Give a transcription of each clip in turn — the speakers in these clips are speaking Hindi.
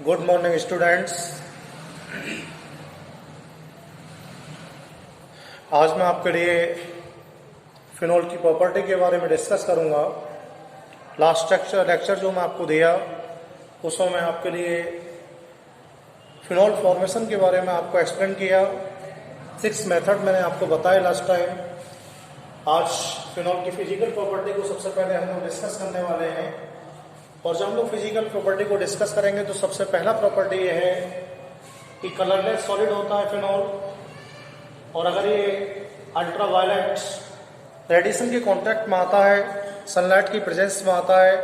Good morning students. आज मैं आपके लिए फिनोल की प्रॉपर्टी के बारे में डिस्कस करूंगा। लास्ट लेक्चर जो मैं आपको दिया उसमें मैं आपके लिए फिनोल फॉर्मेशन के बारे में आपको एक्सप्लेन किया। 6 मेथड मैंने आपको बताया लास्ट टाइम। आज फिनोल की फिजिकल प्रॉपर्टी को सबसे पहले हम लोग डिस्कस करने वाले हैं। और जब हम लोग फिजिकल प्रॉपर्टी को डिस्कस करेंगे तो सबसे पहला प्रॉपर्टी ये है कि कलरलेस सॉलिड होता है फिनोल, और अगर ये अल्ट्रावायलेट रेडिएशन के कांटेक्ट में आता है, सनलाइट की प्रेजेंस में आता है,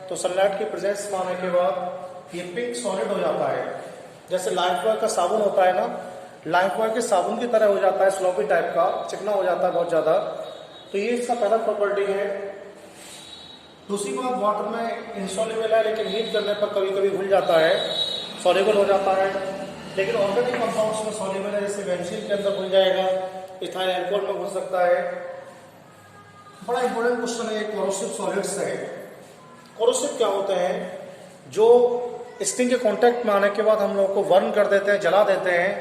तो सनलाइट की प्रेजेंस में आने के बाद ये पिंक सॉलिड हो जाता है। जैसे लाइफ बॉय का साबुन होता है ना, लाइफ बॉय के साबुन की तरह हो जाता है, स्लोपी टाइप का, चिकना हो जाता है बहुत ज्यादा। तो ये इसका पहला प्रॉपर्टी है। दूसरी बात, वाटर में इंसॉल्युबल है लेकिन हीट करने पर कभी कभी घुल जाता है, सॉल्युबल हो जाता है। लेकिन ऑर्गेनिक कंपाउंड्स में सॉल्युबल है, जैसे बेंजीन के अंदर घुल जाएगा, इथाइल अल्कोहल में घुल सकता है। बड़ा इंपॉर्टेंट क्वेश्चन है, कोरोसिव सॉलिड्स है। कोरोसिव क्या होते हैं? जो स्किन के कांटेक्ट में आने के बाद हम लोग को बर्न कर देते हैं, जला देते हैं,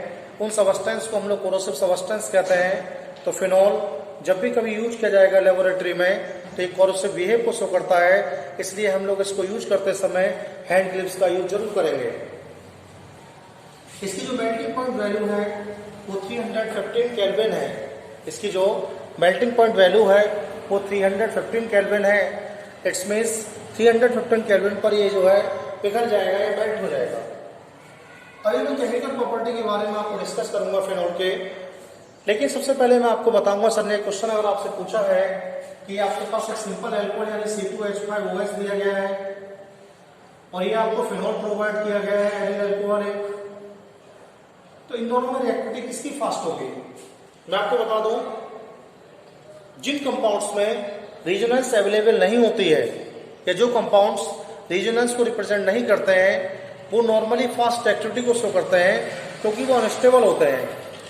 उन सबस्टेंस को हम लोग कोरोसिव सबस्टेंस कहते हैं। तो फिनोल जब भी कभी यूज किया जाएगा लेबोरेटरी में तो एक कोरोसिव बिहेव को शो करता है, इसलिए हम लोग इसको यूज करते समय हैंड ग्लिव्स का यूज जरूर करेंगे। इसकी जो मेल्टिंग पॉइंट वैल्यू है वो 315 केल्विन है। इसकी जो मेल्टिंग पॉइंट वैल्यू है वो 315 केल्विन है। इट्स मीन्स 315 केल्विन पर ये जो है पिघल जाएगा या मेल्ट हो जाएगा। अभी मैं केमिकल प्रॉपर्टी के बारे में आपको डिस्कस करूंगा फिनोल के, लेकिन सबसे पहले मैं आपको बताऊंगा। सर ने एक क्वेश्चन अगर आपसे पूछा है कि आपके पास एक सिंपल एल्कोहल यानी C2H5OH दिया गया है और ये आपको फिनोल प्रोवाइड किया गया है, एरिल अल्कोहल एक, तो इन दोनों में रिएक्टिविटी किसकी फास्ट होगी? मैं आपको बता दूं, जिन कंपाउंड्स में रीजनेंस अवेलेबल नहीं होती है या जो कंपाउंड्स रीजनेंस को रिप्रेजेंट नहीं करते हैं वो नॉर्मली फास्ट एक्टिविटी को शो करते हैं क्योंकि वो अनस्टेबल होते हैं।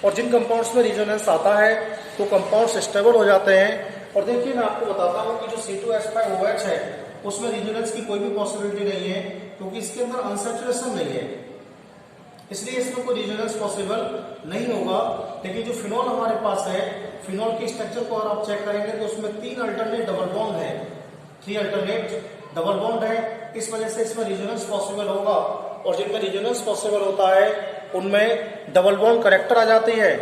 और जिन कंपाउंड्स में रीजनेंस आता है तो कंपाउंड्स स्टेबल हो जाते हैं। और देखिए मैं आपको बताता हूँ कि जो C2H5OH है उसमें रीजनेंस की कोई भी पॉसिबिलिटी नहीं है क्योंकि इसके अंदर अनसैचुरेशन नहीं है, इसलिए इसमें कोई रीजनेंस पॉसिबल नहीं होगा। लेकिन जो फिनोल हमारे पास है, फिनोल के स्ट्रक्चर को अगर आप चेक करेंगे तो उसमें 3 अल्टरनेट डबल बॉन्ड है, 3 अल्टरनेट डबल बॉन्ड है। इस वजह से इसमें रीजनेंस पॉसिबल होगा। और जिनमें रीजनेंस पॉसिबल होता है उनमें डबल बॉन्ड करेक्टर आ जाती है,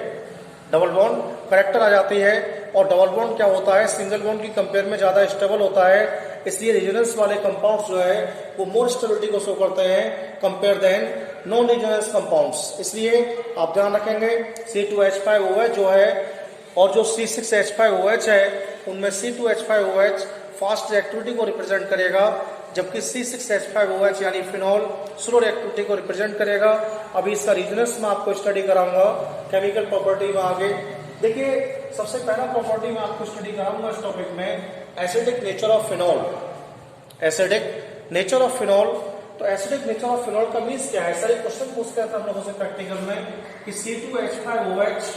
डबल बॉन्ड करेक्टर आ जाती है। और डबल बॉन्ड क्या होता है, सिंगल बॉन्ड की कंपेयर में ज्यादा स्टेबल होता है, इसलिए रीजनेंस वाले कंपाउंड्स जो है वो मोर स्टेबिलिटी को शो करते हैं कंपेयर देन नॉन रीजनेंस कंपाउंड्स। इसलिए आप ध्यान रखेंगे C2H5OH जो है और जो C6H5OH है उनमें C2H5OH फास्ट रिएक्टिविटी को रिप्रेजेंट करेगा, जबकि C6H5OH यानी फिनोल स्लो रिएक्टिविटी को रिप्रेजेंट करेगा। अभी इसका रीजनेंस मैं आपको स्टडी कराऊंगा केमिकल प्रॉपर्टी में आगे। देखिए सबसे पहला प्रॉपर्टी मैं आपको स्टडी कराऊंगा इस टॉपिक में, acidic nature of phenol. Acidic nature of phenol, तो एसिडिक नेचर ऑफ फिनोल का मीन्स क्या है? सर एक क्वेश्चन पूछते हैं हम लोगों से प्रैक्टिकल में कि C2H5OH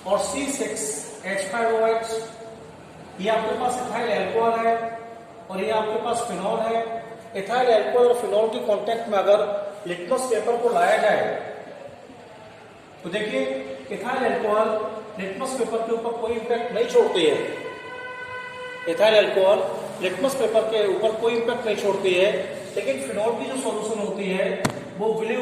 और C6H5OH ये आपके पास इथाइल अल्कोहल है और ये आपके पास फिनोल है। इथाइल अल्कोहल और फिनोल के कांटेक्ट में अगर लिटमस पेपर को लाया जाए तो देखिए इथाइल अल्कोहल लिटमस पेपर के ऊपर कोई इंपैक्ट नहीं छोड़ती है। इथाइल अल्कोहल लिटमस पेपर के ऊपर कोई इंपैक्ट नहीं छोड़ती है, लेकिन फिनोल की जो सॉल्यूशन होती है वो ब्लू